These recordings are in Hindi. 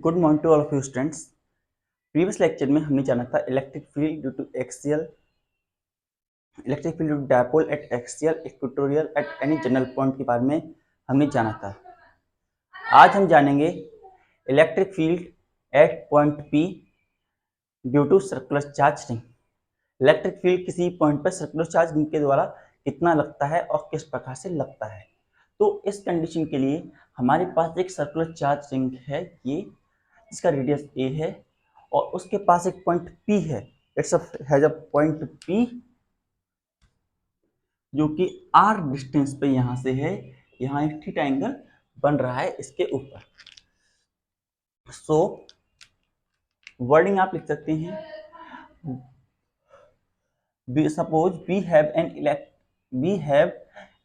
Good morning to all of you students. Previous lecture में हमने जाना था electric field due to axial, electric field due to dipole at axial equatorial at any general point के बारे में हमने जाना था। आज हम जानेंगे electric field at point P due to circular charge ring. Electric field किसी पॉइंट पर सर्कुलर चार्ज रिंग के द्वारा कितना लगता है और किस प्रकार से लगता है। तो इस कंडीशन के लिए हमारे पास एक सर्कुलर चार्ज रिंग है, ये इसका रेडियस ए है और उसके पास एक पॉइंट P है। It's has a point P जो कि R डिस्टेंस पे यहाँ से है। यहाँ एक थीटा एंगल बन रहा है इसके ऊपर। सो वर्डिंग आप लिख सकते हैं, suppose we have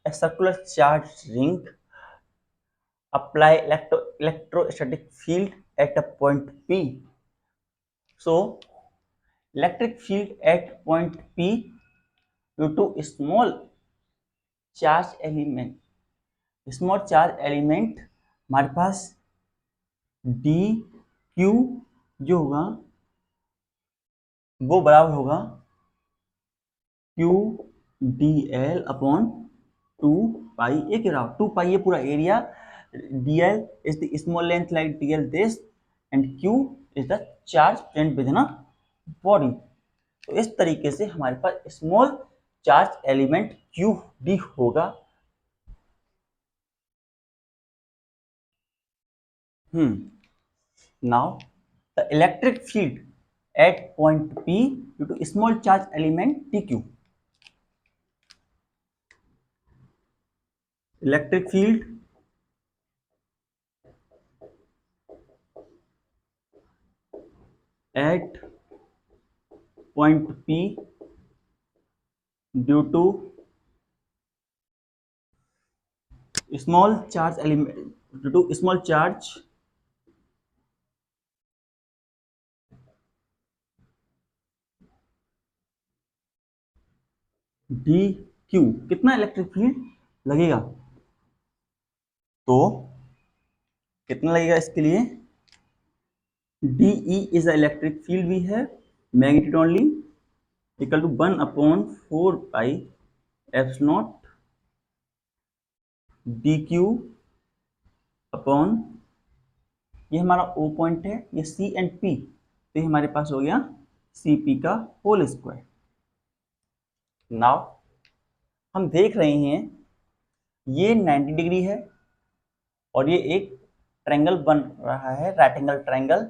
a circular charge ring, apply electrostatic field at a point P. So electric field at point P due to small charge element हमारे पास डी क्यू जो होगा वो बराबर होगा Q D L upon 2 pi A के बराबर। 2 पाई ए पूरा area, D L is the small length like D L this and Q is the charge present within body. तो इस तरीके से हमारे पास small charge element Q D होगा। Now the electric field at point P due to small charge element dq. Electric field at point P due to small charge element due to small charge dq कितना इलेक्ट्रिक फील्ड लगेगा। तो कितना लगेगा इसके लिए, DE is the electric field we have, magnitude only equal to 1/4 pi epsilon dq upon, ये हमारा O पॉइंट है, ये C एंड P, तो ये हमारे पास हो गया CP का होल स्क्वायर। नाउ हम देख रहे हैं ये 90 डिग्री है और ये एक ट्रायंगल बन रहा है, राइट एंगल ट्रायंगल।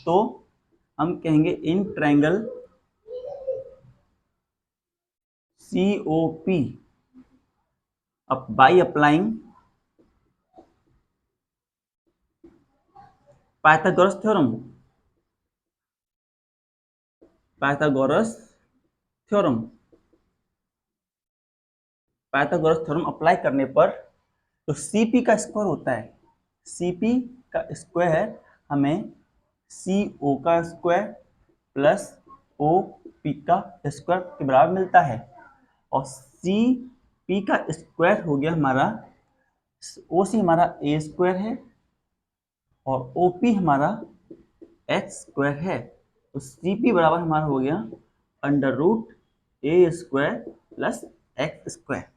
तो हम कहेंगे इन ट्रायंगल COP अब by applying Pythagoras theorem, Pythagoras theorem apply करने पर तो CP का स्क्वायर होता है, CP का स्क्वायर हमें CO का स्क्वायर प्लस OP का स्क्वायर के बराबर मिलता है। और CP का स्क्वायर हो गया हमारा, OC हमारा A स्क्वायर है और OP हमारा X स्क्वायर है। तो CP बराबर हमारा हो गया √A square plus X square.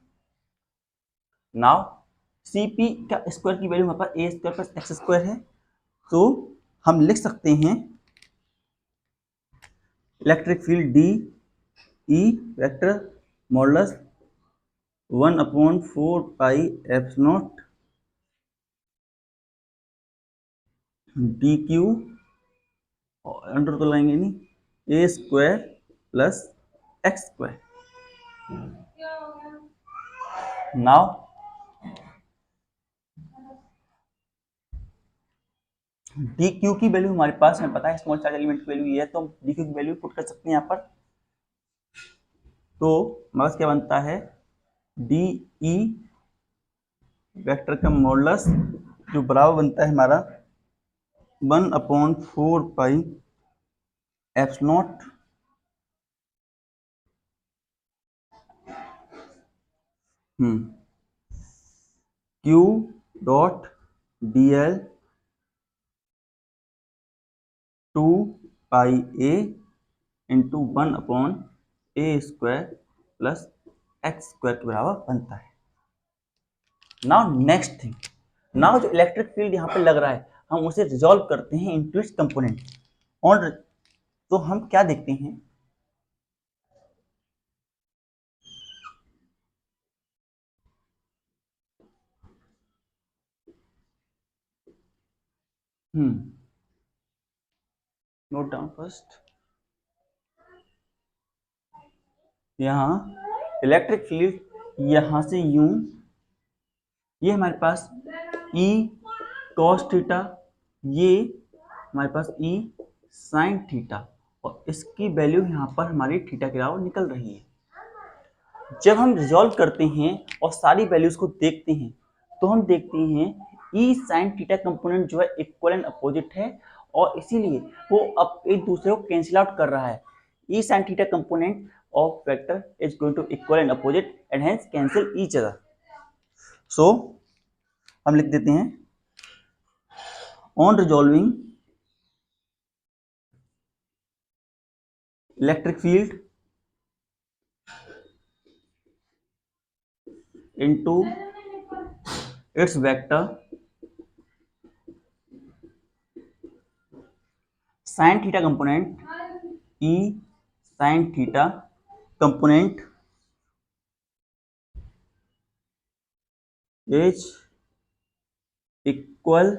Now CP का स्क्वायर की वैल्यू हमारे पास A square plus X square है, तो हम लिख सकते हैं electric field D E vector modulus 1/4 pi epsilon D Q under तो लाएंगे नहीं, A square plus X square. Now D Q की वैल्यू हमारे पास हमें पता है, स्मॉल चार्ज एलिमेंट की वैल्यू ये है, तो हम डी क्यू की वैल्यू पुट कर सकते हैं यहाँ पर। तो हमारे पास क्या बनता है, डी ई वेक्टर का मॉडुलस जो बराबर बनता है हमारा 1/4 pi epsilon Q dot D L two pi A into 1/a² plus x² के बराबर बनता है। नाउ नेक्स्ट थिंग, नाउ जो इलेक्ट्रिक फील्ड यहाँ पे लग रहा है हम उसे रिजॉल्व करते हैं इनटू इट्स कंपोनेंट। और तो हम क्या देखते हैं, नोट डाउन फर्स्ट। यहाँ इलेक्ट्रिक फील्ड यहाँ से यूं, ये हमारे पास E cos थीटा, ये हमारे पास E sin थीटा, और इसकी वैल्यू यहाँ पर हमारी थीटा के बराबर निकल रही है। जब हम रिजॉल्व करते हैं और सारी वैल्यूज को देखते हैं तो हम देखते हैं E sin थीटा कंपोनेंट जो है इक्वल एंड अपोजिट है, और इसीलिए वो अब एक दूसरे को कैंसिल आउट कर रहा है। E sin theta component of vector is going to equal and opposite and hence cancel each other. So हम लिख देते हैं on resolving electric field into its vector sin theta component E sin theta component is equal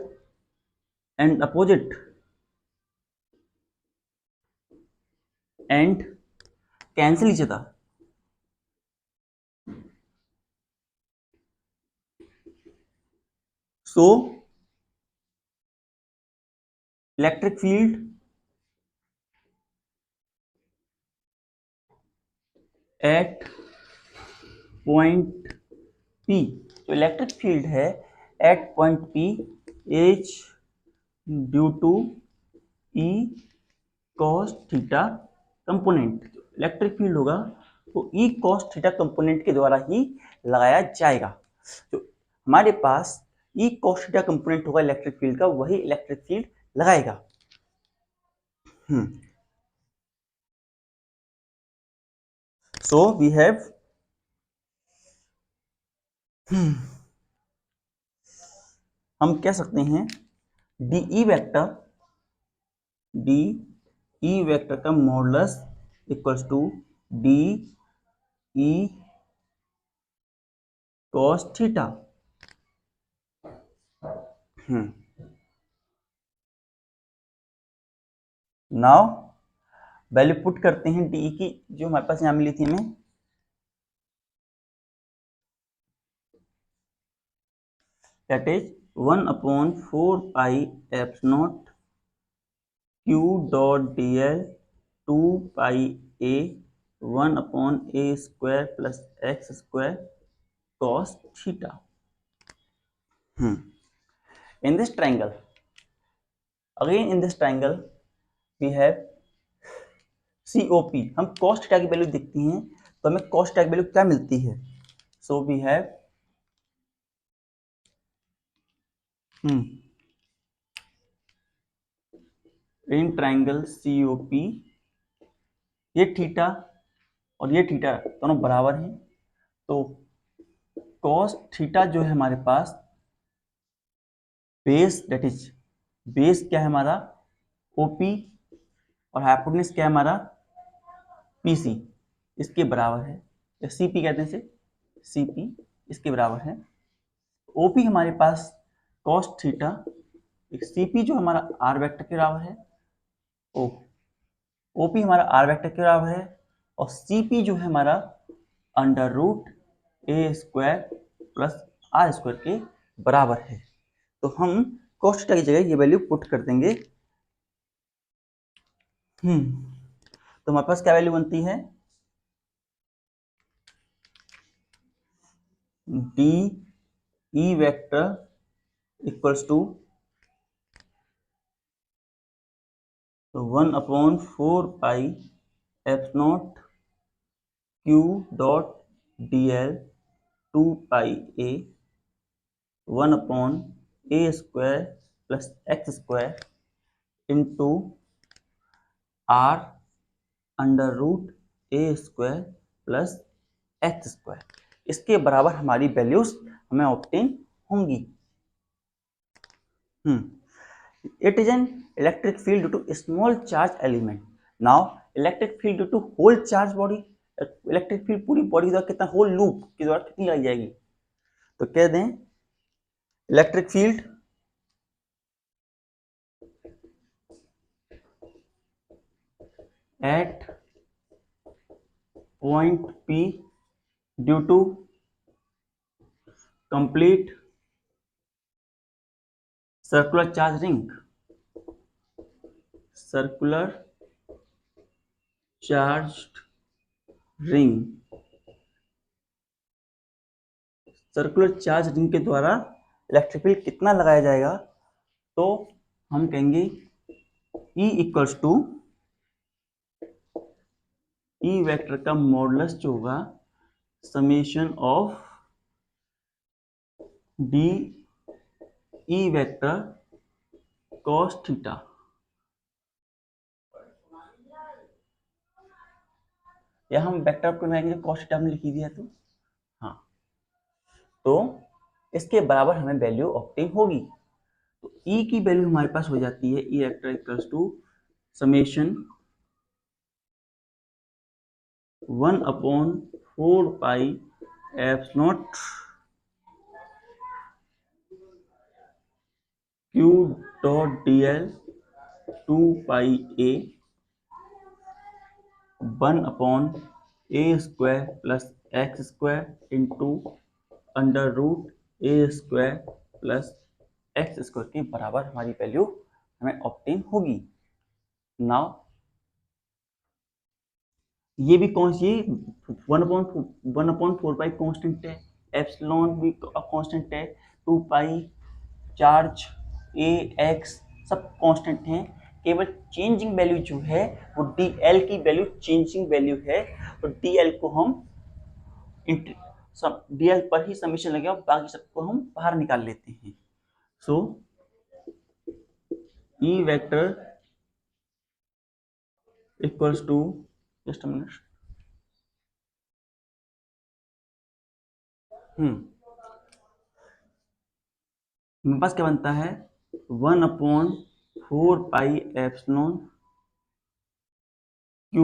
and opposite and cancel each other. So electric field at point P, जो इलेक्ट्रिक फील्ड है at point P is due to E cos theta component. Electric field होगा तो E cos थीटा कंपोनेंट के द्वारा ही लगाया जाएगा। जो हमारे पास E cos थीटा कंपोनेंट होगा इलेक्ट्रिक फील्ड का, वही इलेक्ट्रिक फील्ड लगाएगा। सो वी हैव हम कह सकते हैं DE वेक्टर का modulus equals to DE cos theta. Now value put करते हैं DE की जो हमारे पास यहाँ मिली थी हमें, that is 1/4 pi epsilon q dot dl 2 pi a 1/a² plus x² cos theta. In this triangle, again in this triangle we have COP। हम cos theta की वैल्यू देखती हैं तो हमें cos theta की वैल्यू क्या मिलती है? So we have in triangle COP, ये थीटा और ये थीटा दोनों बराबर हैं, तो cos थीटा जो है हमारे पास बेस, दैट इज बेस क्या है हमारा OP, और हाइपोटेन्यूज क्या है हमारा PC, इसके बराबर है, या CP कहते हैं इसे, CP इसके बराबर है। OP हमारे पास cos थीटा, CP जो हमारा R वेक्टर के बराबर है, OP हमारा R वेक्टर के बराबर है, और CP जो है हमारा √a² प्लस r² के बराबर है। तो हम cos थीटा की जगह ये वैल्यू पुट कर देंगे। तो हमारे पास क्या वैल्यू बनती है, DE vector equals to 1/4 pi epsilon q dot dl 2 pi a 1/a² plus x² into R under root A square plus x square, इसके बराबर हमारी वैल्यूज हमें ऑब्टेन होंगी। It is an electric field due to small charge element. Now electric field due to whole charge body, electric field पूरी बॉडी द्वारा कितना, होल लूप के द्वारा कितनी लगाई जाएगी, तो कह दें electric field at point P due to complete circular charge ring, circular charged ring, circular charge ring के द्वारा इलेक्ट्रिक फील्ड कितना लगाया जाएगा, तो हम कहेंगे E equals to E vector का मॉडुलस जो होगा summation of D E vector cos theta, या हम वेक्टर को लगाएंगे cos थीटा में लिख दिया, तो हाँ, तो इसके बराबर हमें वैल्यू ऑब्टेन होगी। तो E की वैल्यू हमारे पास हो जाती है E vector equals to summation 1/4 pi epsilon Q dot dl 2 pi a 1/a square plus x square into under root A square plus x square के बराबर हमारी वैल्यू हमें ऑब्टेन होगी। नाउ ये भी कौन सी 1/4 पाई कांस्टेंट है, एप्सिलॉन भी कांस्टेंट है, 2 पाई चार्ज ए एक्स सब कांस्टेंट हैं, केवल चेंजिंग वैल्यू जो है वो डी एल की वैल्यू चेंजिंग वैल्यू है, तो डी एल को हम डी एल पर ही समीशन लगे और बाकी सबको हम बाहर निकाल लेते हैं। So E vector equals to, just a minute, मेरे पास क्या बनता है 1/4 pi epsilon Q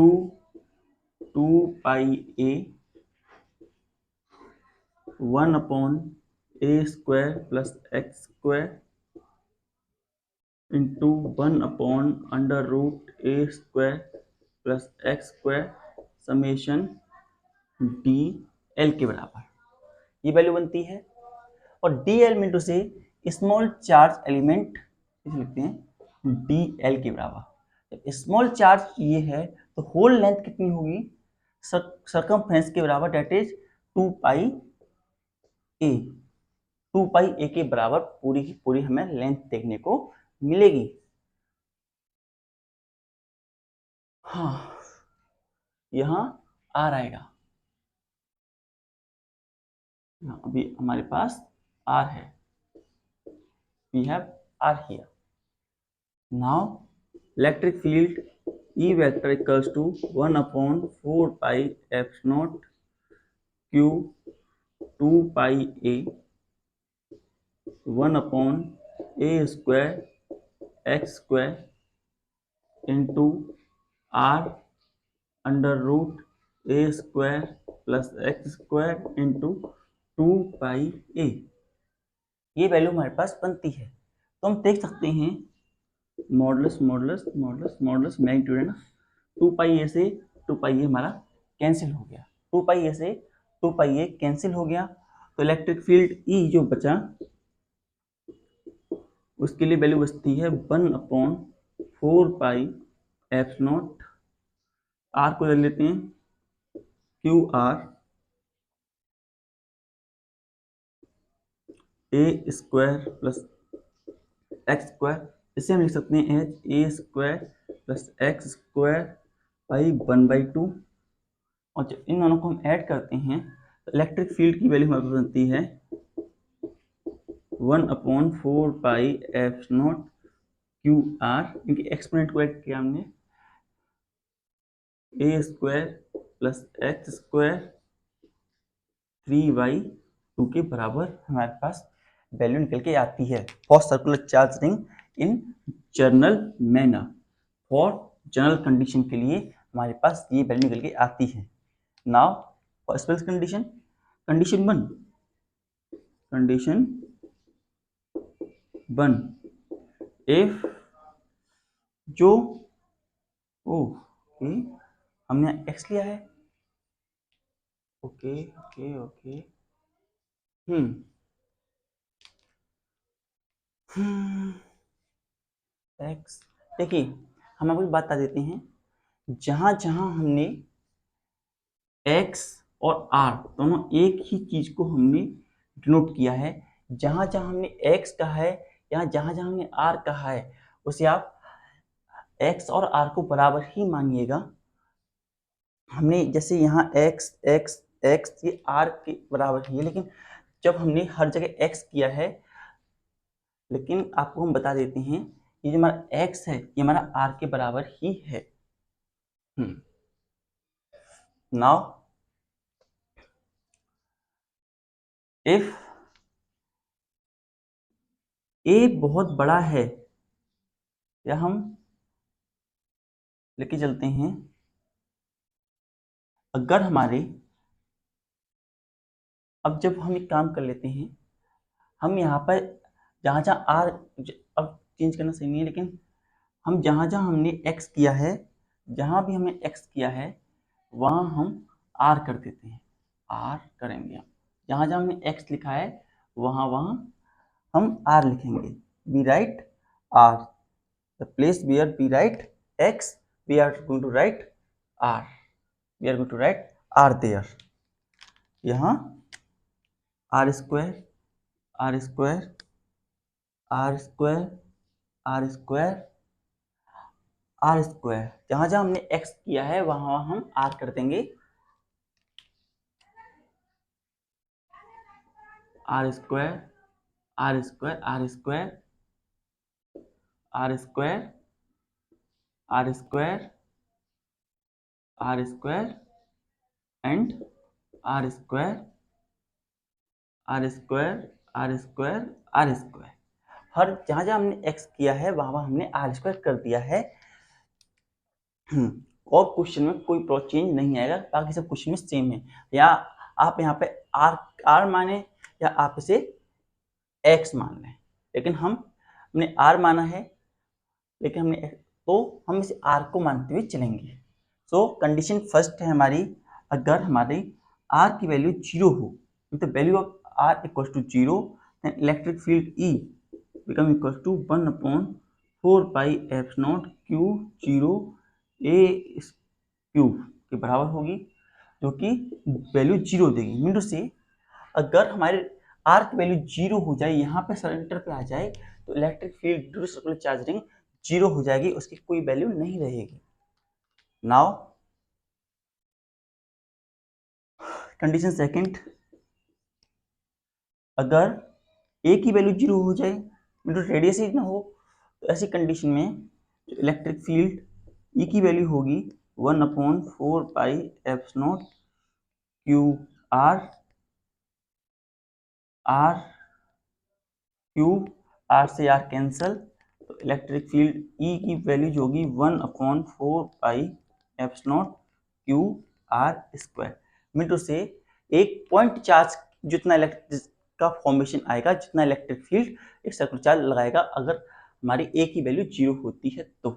2 pi a 1/a square plus x square into 1/अंडर root a square plus x square summation D L के बराबर ये वैल्यू बनती है। और डी एल मिनटू से स्मॉल चार्ज एलिमेंट लिखते हैं डी एल के बराबर। जब स्मॉल चार्ज ये है तो होल लेंथ कितनी होगी, सरकमफ्रेंस के बराबर, date is 2 pi A, 2 pi A के बराबर पूरी की पूरी हमें लेंथ देखने को मिलेगी। हाँ, यहाँ आर आएगा, अभी हमारे पास आर है, we have r here. Now electric field E vector equals to 1/4 pi epsilon Q 2 pi a 1/a square x square into r under root a square plus x square into 2 pi a, ये वैल्यू हमारे पास बनती है। तो हम देख सकते हैं modulus modulus modulus modulus magnitude है ना, 2 पाई ए से 2 पाई ए हमारा कैंसिल हो गया, 2 पाई ए से 2 पाई ए कैंसिल हो गया, तो इलेक्ट्रिक फील्ड ई जो बचा उसके लिए वैल्यू बचती है 1/4 पाई एप्सिलॉन, आर को ले लेते हैं Q R A square plus x square, इसे हम लिख सकते हैं H A square plus x square pi 1/2, और जब इन दोनों को हम ऐड करते हैं तो इलेक्ट्रिक फील्ड की वैल्यू हमारे पास बनती है 1/4 पाई एप्सिलॉन क्यू आर, इनके एक्सपोनेंट को ऐड किया हमने A square plus x square 3y2 के बराबर हमारे पास वैल्यू निकल के आती है for circular charge ring in general manner. For general condition के लिए हमारे पास ये वैल्यू निकल के आती है। Now first condition, condition one if जो ओके हमने x लिया है, ओके ओके ओके x, देखिए हम आपको बात बता देते हैं, जहां जहां हमने x और r दोनों एक ही चीज को हमने डिनोट किया है, जहां जहां हमने x कहा है या जहां जहां हमने r कहा है, उसे आप x और r को बराबर ही मानिएगा। हमने जैसे यहाँ x x x ये r के बराबर ही है, लेकिन जब हमने हर जगह x किया है, लेकिन आपको हम बता देते हैं ये जो हमारा x है ये हमारा r के बराबर ही है। नाउ इफ a बहुत बड़ा है, या हम लेके चलते हैं, अगर हमारे, अब जब हम एक काम कर लेते हैं, हम यहाँ पर जहाँ जहाँ r, अब चेंज करना सही नहीं है, लेकिन हम जहाँ जहाँ हमने x किया है, जहाँ भी हमने x किया है वहाँ हम r कर देते हैं, r करेंगे हम। जहाँ जहाँ हमने x लिखा है वहाँ वहाँ हम r लिखेंगे। we write r, the place where we write x we are going to write r, we are going to write r there। यहाँ r square r square r square r square r square, जहाँ जहाँ हमने x किया है वहाँ वहाँ हम r कर देंगे, r square r square r square r square r square r square and r square r square r square r square. हर जहाँ जहाँ हमने x किया है वहाँ वहाँ हमने r स्क्वायर कर दिया है। और क्वेश्चन में कोई चेंज नहीं आएगा, बाकी सब क्वेश्चन में सेम है। या आप यहाँ पे r माने या आप इसे x मान लें, लेकिन हमने r माना है, लेकिन हमने तो हम इसे r को मानते हुए चलेंगे। सो कंडीशन फर्स्ट है हमारी, अगर हमारी r की वैल्यू 0 हो, तो value of r equal to 0, then electric field E become equal to 1/4 pi epsilon q 0 a cube के बराबर होगी, जो कि वैल्यू 0 देगी। मीन टू से अगर हमारे r की वैल्यू 0 हो जाए, यहाँ पे सेंटर पे आ जाए, तो electric field due to circular charge ring 0 हो जाएगी, उसकी कोई वैल्यू नहीं रहेगी। नाउ कंडीशन सेकंड, अगर a की वैल्यू 0 हो जाए, मीन रेडियस ही ना हो, तो ऐसी कंडीशन में इलेक्ट्रिक फील्ड E की वैल्यू होगी 1/4 pi epsilon q r r से r कैंसल, तो इलेक्ट्रिक फील्ड E की वैल्यू जो होगी 1/4 pi epsilon q r square. Mean to से एक पॉइंट चार्ज जितना इलेक्ट्रिक का फॉर्मेशन आएगा, जितना इलेक्ट्रिक फील्ड एक सर्कुलर चार्ज लगाएगा, अगर हमारी A की वैल्यू 0 होती है तो।